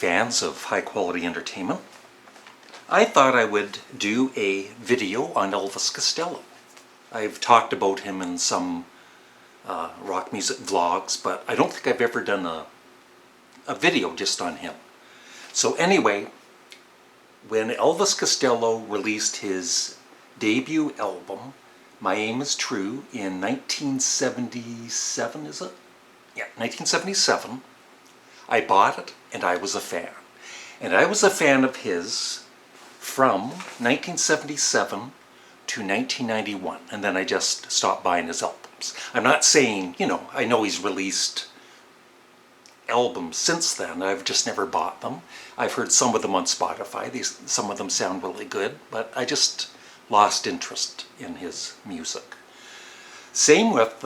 fans of high-quality entertainment. I thought I would do a video on Elvis Costello. I've talked about him in some rock music vlogs, but I don't think I've ever done a video just on him. So anyway, when Elvis Costello released his debut album, My Aim Is True, in 1977, is it? Yeah, 1977, I bought it and I was a fan. And I was a fan of his from 1977 to 1991, and then I just stopped buying his albums. I'm not saying, you know, I know he's released albums since then. I've just never bought them. I've heard some of them on Spotify. Some of them sound really good, but I just lost interest in his music. Same with,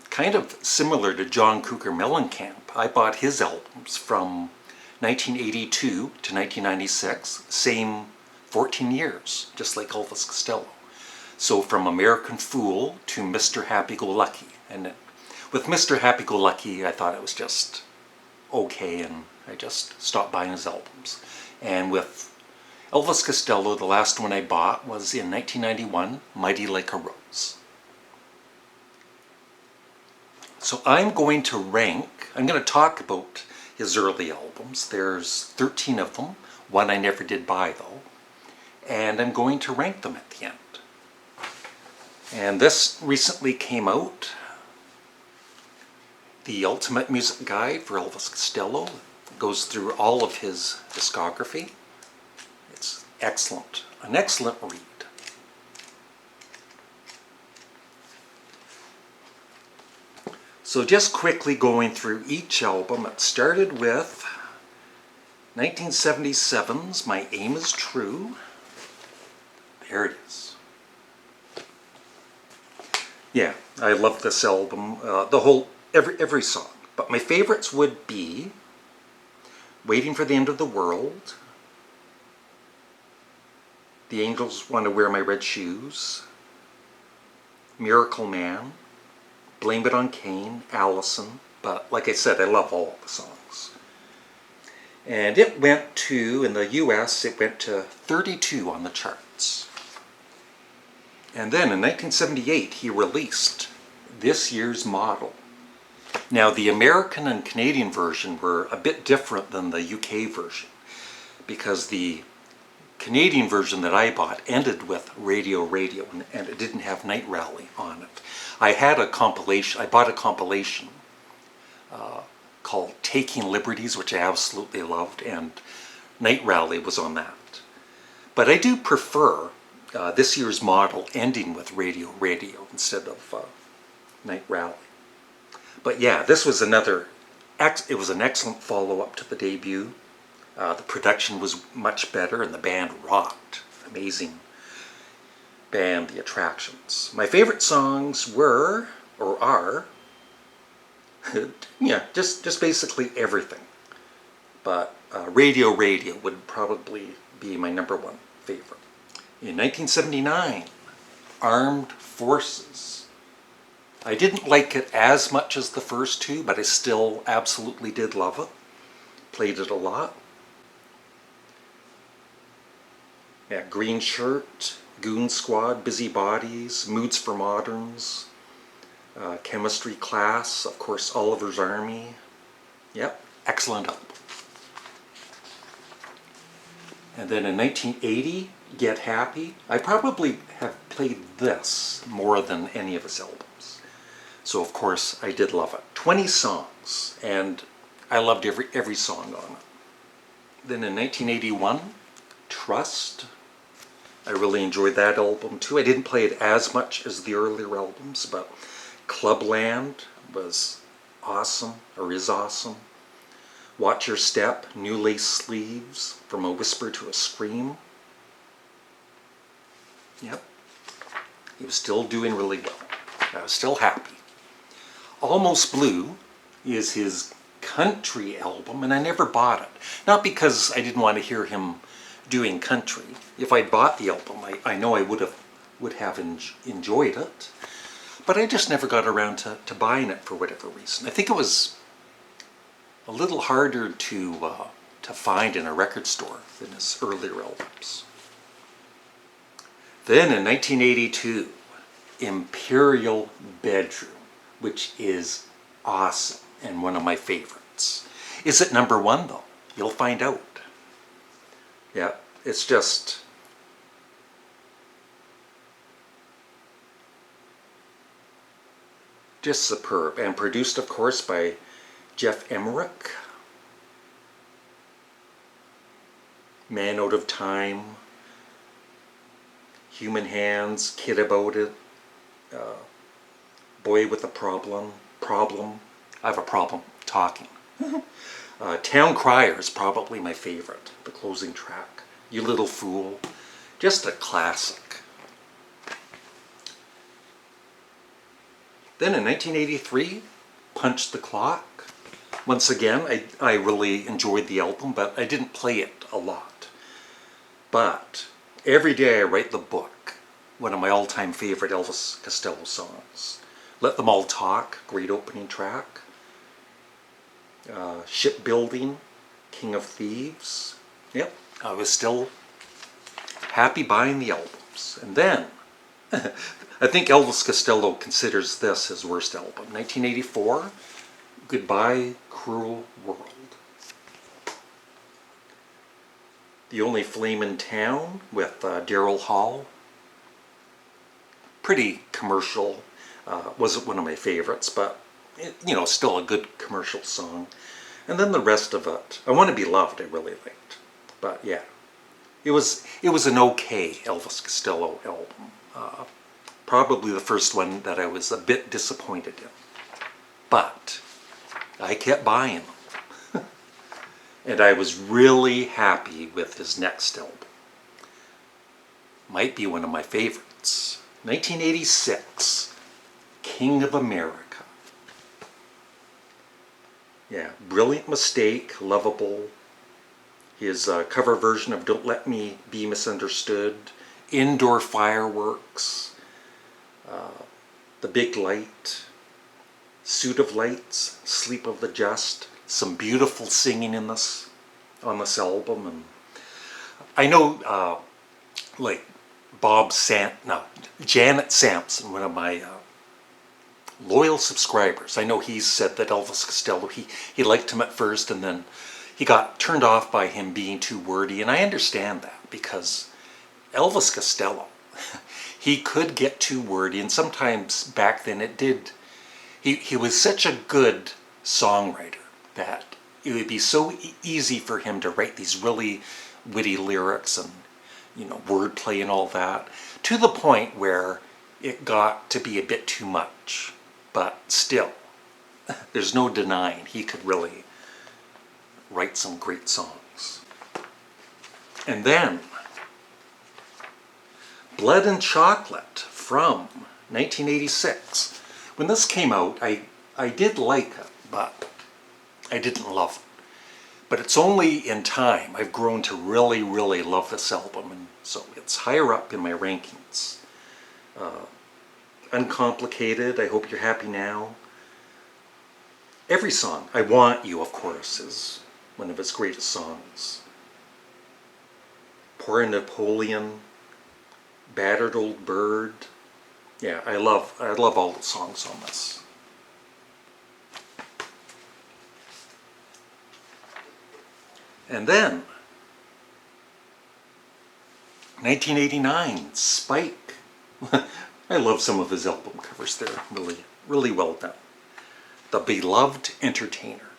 kind of similar to John Cougar Mellencamp, I bought his albums from 1982 to 1996, same 14 years, just like Elvis Costello. So from American Fool to Mr. Happy-Go-Lucky. And with Mr. Happy-Go-Lucky, I thought it was just okay, and I just stopped buying his albums. And with Elvis Costello, the last one I bought was in 1991, Mighty Like a Rose. So I'm going to talk about his early albums. There's 13 of them, one I never did buy though, and I'm going to rank them at the end. And this recently came out, The Ultimate Music Guide for Elvis Costello. It goes through all of his discography. It's excellent, an excellent read. So just quickly going through each album, it started with 1977's My Aim Is True. There it is. Yeah, I love this album, every song. But my favorites would be Waiting for the End of the World, The Angels Want to Wear My Red Shoes, Miracle Man, Blame It on Cain, Allison, but like I said, I love all of the songs. And it went to, in the US, it went to 32 on the charts. And then in 1978, he released This Year's Model. Now the American and Canadian version were a bit different than the UK version, because the Canadian version that I bought ended with Radio, and it didn't have Night Rally on it. I bought a compilation called Taking Liberties, which I absolutely loved, and Night Rally was on that. But I do prefer This Year's Model ending with Radio instead of Night Rally. But yeah, this was it was an excellent follow-up to the debut. The production was much better and the band rocked. Amazing band, The Attractions. My favorite songs were, or are, yeah, just basically everything. But Radio would probably be my #1 favorite. In 1979, Armed Forces. I didn't like it as much as the first two, but I still absolutely did love it. Played it a lot. Yeah, Green Shirt, Goon Squad, Busy Bodies, Moods for Moderns, Chemistry Class, of course, Oliver's Army. Yep, excellent album. And then in 1980, Get Happy. I probably have played this more than any of his albums. So of course I did love it. 20 songs, and I loved every song on it. Then in 1981, Trust. I really enjoyed that album too. I didn't play it as much as the earlier albums, but Clubland was awesome, or is awesome. Watch Your Step, New Lace Sleeves, From a Whisper to a Scream. Yep, he was still doing really well. I was still happy. Almost Blue is his country album, and I never bought it. Not because I didn't want to hear him doing country. If I'd bought the album, I know I would have enjoyed it, but I just never got around to buying it for whatever reason. I think it was a little harder to to find in a record store than his earlier albums. Then in 1982, Imperial Bedroom, which is awesome and one of my favorites. Is it number one though? You'll find out. Yeah, it's just superb, and produced of course by Jeff Emmerich. Man Out of Time, Human Hands, Kid About It, Boy with a Problem. I have a problem talking. Town Crier is probably my favorite, the closing track. You Little Fool, just a classic. Then in 1983, Punch the Clock. Once again, I really enjoyed the album, but I didn't play it a lot. But Every Day I Write the Book, one of my all-time favorite Elvis Costello songs. Let Them All Talk, great opening track. Shipbuilding, King of Thieves. Yep, I was still happy buying the albums. And then, I think Elvis Costello considers this his worst album. 1984, Goodbye Cruel World. The Only Flame in Town with Daryl Hall. Pretty commercial. Wasn't one of my favorites, but still a good commercial song. And then the rest of it, I Want to Be Loved, I really liked. But yeah, it was an okay Elvis Costello album. Probably the first one that I was a bit disappointed in. But I kept buying them. And I was really happy with his next album. Might be one of my favorites. 1986, King of America. Yeah, Brilliant Mistake, lovable. His cover version of Don't Let Me Be Misunderstood. Indoor Fireworks. The Big Light. Suit of Lights, Sleep of the Just. Some beautiful singing in this, on this album. And I know, Janet Sampson, one of my loyal subscribers. I know he's said that Elvis Costello, he liked him at first and then he got turned off by him being too wordy. And I understand that because Elvis Costello, he could get too wordy, and sometimes back then it did. He was such a good songwriter that it would be so easy for him to write these really witty lyrics and wordplay and all that, to the point where it got to be a bit too much. But still, there's no denying he could really write some great songs. And then, Blood and Chocolate from 1986. When this came out, I did like it, but I didn't love it. But it's only in time I've grown to really, really love this album, and so it's higher up in my rankings. Uncomplicated, I Hope You're Happy Now. Every song. I Want You, of course, is one of his greatest songs. Poor Napoleon, Battered Old Bird. Yeah, I love all the songs on this. And then, 1989, Spike. I love some of his album covers. They're really, really well done. The Beloved Entertainer.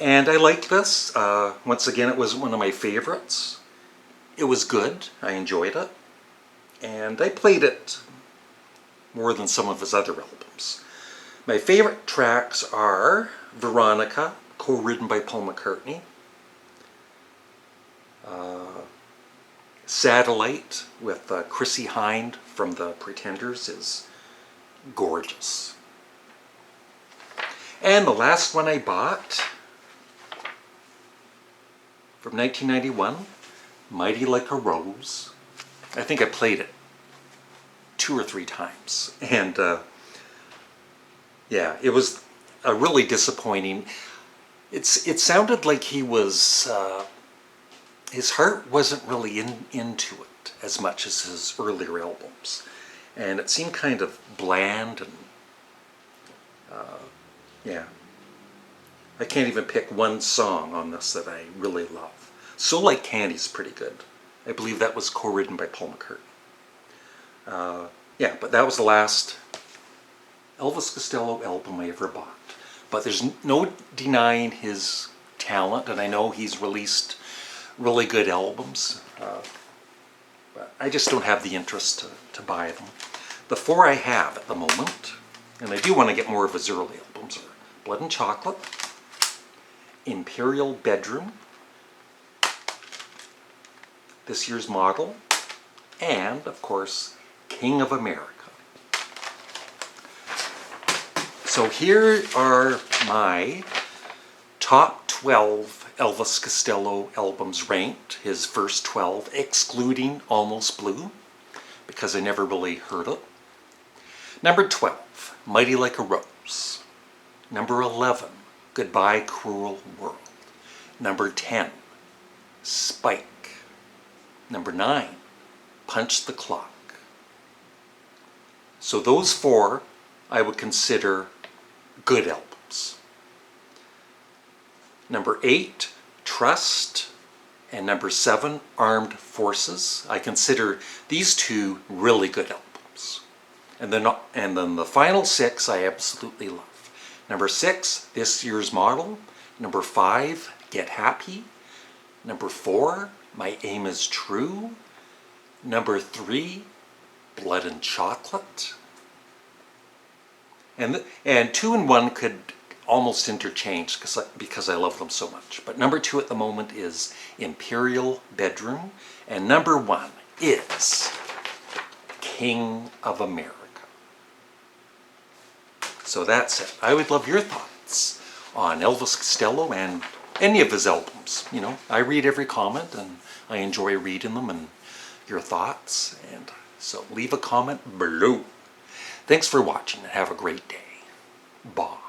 And I liked this. Once again, it was one of my favorites. It was good. I enjoyed it. And I played it more than some of his other albums. My favorite tracks are Veronica, co-written by Paul McCartney. Satellite with Chrissie Hynde from The Pretenders is gorgeous. And the last one I bought from 1991, Mighty Like a Rose. I think I played it 2 or 3 times. And yeah, it was a really disappointing. it sounded like he was, his heart wasn't really into it as much as his earlier albums. And it seemed kind of bland and, yeah. I can't even pick one song on this that I really love. So Like Candy's pretty good. I believe that was co-written by Paul McCartney. Yeah, but that was the last Elvis Costello album I ever bought. But there's no denying his talent, and I know he's released really good albums. But I just don't have the interest to buy them. The four I have at the moment, and I do want to get more of his early albums, are Blood and Chocolate, Imperial Bedroom, This Year's Model, and, of course, King of America. So here are my top 12 Elvis Costello albums ranked, his first 12, excluding Almost Blue, because I never really heard it. Number 12, Mighty Like a Rose. Number 11, Goodbye Cruel World. Number 10, Spike. Number 9, Punch the Clock. So those four I would consider good albums. Number 8, Trust, and number 7, Armed Forces. I consider these two really good albums. And then the final 6 I absolutely love. Number 6, This Year's Model. Number 5, Get Happy. Number 4, My Aim Is True. Number 3, Blood and Chocolate. And 2 and 1 could almost interchange because I love them so much. But number 2 at the moment is Imperial Bedroom. And number 1 is King of America. So that's it. I would love your thoughts on Elvis Costello and any of his albums. You know, I read every comment and I enjoy reading them and your thoughts. And so leave a comment below. Thanks for watching and have a great day. Bye.